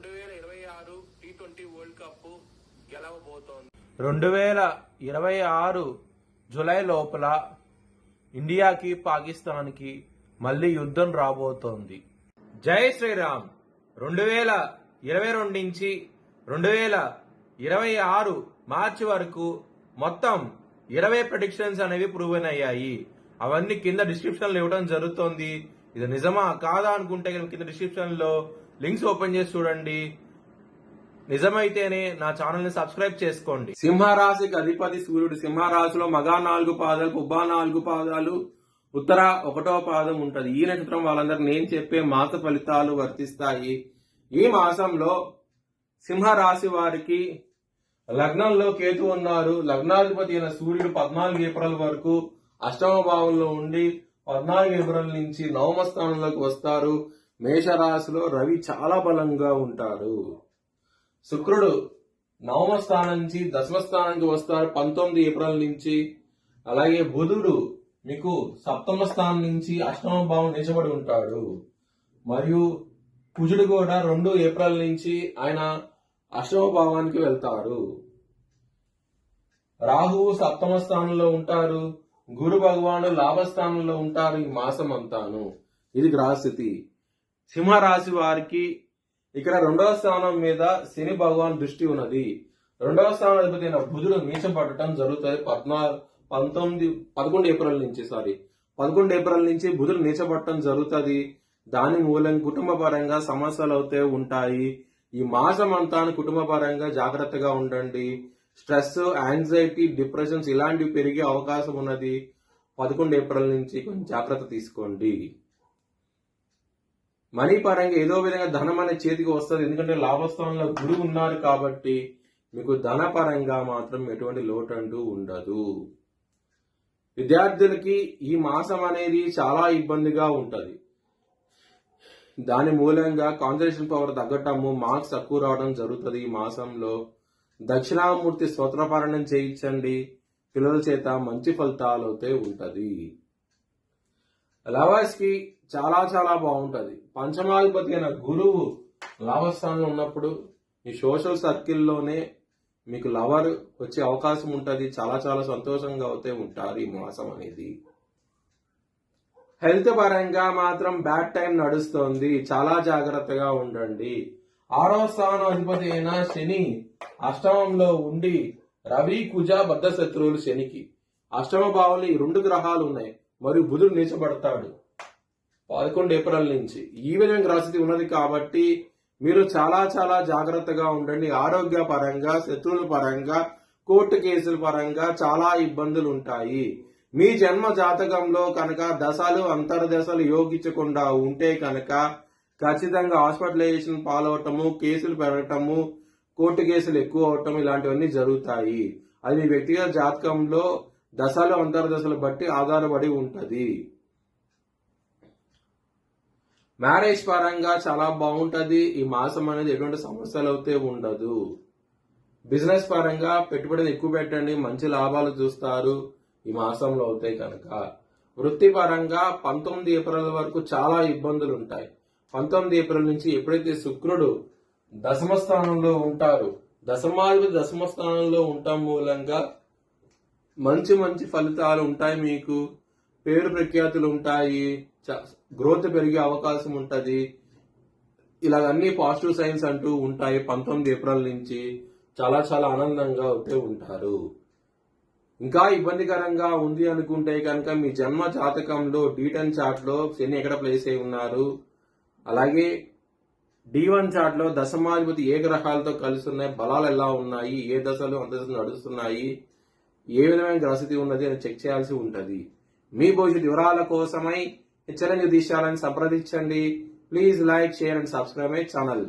2026 T20 world cup గెలవబోతోంది. 2026 July లోపల ఇండియాకి పాకిస్తాన్కి మళ్ళీ యుద్ధం రాబోతోంది. జై శ్రీరామ్. 2022 నుంచి 2026 మార్చి వరకు మొత్తం 20 ప్రెడిక్షన్స్ అనేవి ప్రూవెన్ అయ్యాయి. అవన్నీ కింద డిస్క్రిప్షన్ లో ఇవ్వడం జరుగుతోంది. ఇది నిజమా కాదా అనుకుంటే కింద డిస్క్రిప్షన్ లో లింక్స్ ఓపెన్ చేసి చూడండి. నిజమైతేనే నా ఛానల్ ని సబ్స్క్రైబ్ చేసుకోండి. సింహరాశికి అధిపతి సూర్యుడు. సింహరాశిలో మగా 4 పాదాలు, కుబ్బా 4 పాదాలు, ఉత్తర 1వ పాదం ఉంటది. ఈ నక్షత్రం వాళ్ళందరికీ నేను చెప్పే మాస ఫలితాలు వర్తిస్తాయి. ఈ మాసంలో సింహరాశి వారికి లగ్నంలో కేతు ఉన్నారు. లగ్నాధిపతి అయిన సూర్యుడు 14 ఏప్రిల్ వరకు అష్టమ భావంలో ఉండి 14 ఏప్రిల్ నుంచి నవమ స్థానంలోకి వస్తారు. మేషరాశిలో రవి చాలా బలంగా ఉంటారు. శుక్రుడు నవమ స్థానం నుంచి దశమ స్థానానికి వస్తారు 19 ఏప్రిల్ నుంచి. అలాగే బుధుడు మీకు సప్తమ స్థానం నుంచి అష్టమ భావం నిలబడి ఉంటాడు. మరియు కుజుడు కూడా 2 ఏప్రిల్ నుంచి ఆయన అష్టమ భావానికి వెళ్తారు. రాహువు సప్తమ స్థానంలో ఉంటారు. గురు భగవాను లాభస్థానంలో ఉంటారు ఈ మాసం అంతాను. ఇది గ్రహస్థితి. సింహరాశి వారికి ఇక్కడ 2వ స్థానం మీద శని భగవాన్ దృష్టి ఉన్నది. 2వ స్థానాధిపతి అయిన బుధుడు నీచపడటం జరుగుతుంది 11 ఏప్రిల్ నుంచి బుధుడు నీచపడటం జరుగుతుంది. దాని మూలం కుటుంబ పరంగా సమస్యలు అవుతే ఉంటాయి. ఈ మాసం అంతా కుటుంబ పరంగా జాగ్రత్తగా ఉండండి. స్ట్రెస్, యాంగ్జైటీ, డిప్రెషన్స్ ఇలాంటివి పెరిగే అవకాశం ఉన్నది. 11 ఏప్రిల్ నుంచి కొంచెం జాగ్రత్త తీసుకోండి. మనీ పరంగా ఏదో విధంగా ధనం అనేది చేతికి వస్తుంది. ఎందుకంటే లాభస్థానంలో గురువు ఉన్నారు కాబట్టి మీకు ధన పరంగా మాత్రం ఎటువంటి లోటు అంటూ ఉండదు. విద్యార్థులకి ఈ మాసం అనేది చాలా ఇబ్బందిగా ఉంటది. దాని మూలంగా కాన్సన్ట్రేషన్ పవర్ తగ్గటము, మార్క్స్ తక్కువ రావడం జరుగుతుంది. ఈ మాసంలో దక్షిణామూర్తి స్తోత్రపారాయణం చేయించండి. పిల్లల చేత మంచి ఫలితాలు అయితే ఉంటది. లవర్స్ కి చాలా చాలా బాగుంటది. పంచమాధిపతి అయిన గురువు లాభస్థానంలో ఉన్నప్పుడు మీ సోషల్ సర్కిల్లోనే మీకు లవర్ వచ్చే అవకాశం ఉంటది. చాలా చాలా సంతోషంగా అయితే ఉంటారు ఈ మాసం అనేది. హెల్త్ పరంగా మాత్రం బ్యాడ్ టైం నడుస్తోంది. చాలా జాగ్రత్తగా ఉండండి. 6వ స్థానం అధిపతి అయిన శని అష్టమంలో ఉండి రవి, కుజ బద్ధ శత్రువులు శనికి. అష్టమ భావంలో ఈ 2 గ్రహాలు ఉన్నాయి. మరియు బుధుడు నీచబడతాడు 11 ఏప్రిల్ నుంచి. ఈ విధంగా గ్రహస్థితి ఉన్నది కాబట్టి మీరు చాలా చాలా జాగ్రత్తగా ఉండండి. ఆరోగ్య పరంగా, శత్రువుల పరంగా, కోర్టు కేసుల పరంగా చాలా ఇబ్బందులు ఉంటాయి. మీ జన్మ జాతకంలో కనుక దశలు అంతర్దశలు యోగించకుండా ఉంటే కనుక ఖచ్చితంగా హాస్పిటలైజేషన్ పాలవటము, కేసులు పెరగటము, కోర్టు కేసులు ఎక్కువ అవటం ఇలాంటివన్నీ జరుగుతాయి. అది మీ వ్యక్తిగత జాతకంలో దశలు అంతర్దశలు బట్టి ఆధారపడి ఉంటది. మ్యారేజ్ పరంగా చాలా బాగుంటది. ఈ మాసం అనేది ఎటువంటి సమస్యలు అయితే ఉండదు. బిజినెస్ పరంగా పెట్టుబడులు ఎక్కువ పెట్టండి, మంచి లాభాలు చూస్తారు ఈ మాసంలో అవుతాయి కనుక. వృత్తి పరంగా 19 ఏప్రిల్ వరకు చాలా ఇబ్బందులు ఉంటాయి. 19 ఏప్రిల్ నుంచి ఎప్పుడైతే శుక్రుడు దశమ స్థానంలో ఉంటారు, దశమాధిపతి దశమ స్థానంలో ఉండటం మూలంగా మంచి మంచి ఫలితాలు ఉంటాయి. మీకు పేరు ప్రఖ్యాతులు ఉంటాయి, గ్రోత్ పెరిగే అవకాశం ఉంటది. ఇలాగన్నీ పాజిటివ్ సైన్స్ అంటూ ఉంటాయి. 19 ఏప్రిల్ నుంచి చాలా చాలా ఆనందంగా అయితే ఉంటారు. ఇంకా ఇబ్బందికరంగా ఉంది అనుకుంటే కనుక మీ జన్మ జాతకంలో D10 చార్ట్ లో శని ఎక్కడ ప్లేస్ అయి ఉన్నారు, అలాగే D1 చార్ట్ లో దశమాధిపతి ఏ గ్రహాలతో కలిసి ఉన్నాయి, బలాలు ఎలా ఉన్నాయి, ఏ దశలు అంతదశలు నడుస్తున్నాయి, ఏ విధమైన గ్రహస్థితి ఉన్నది అని చెక్ చేయాల్సి ఉంటది. మీ భవిష్యత్ వివరాల కోసమై హెచ్చరిక దిశాలను సంప్రదించండి. Please like, share and subscribe my channel.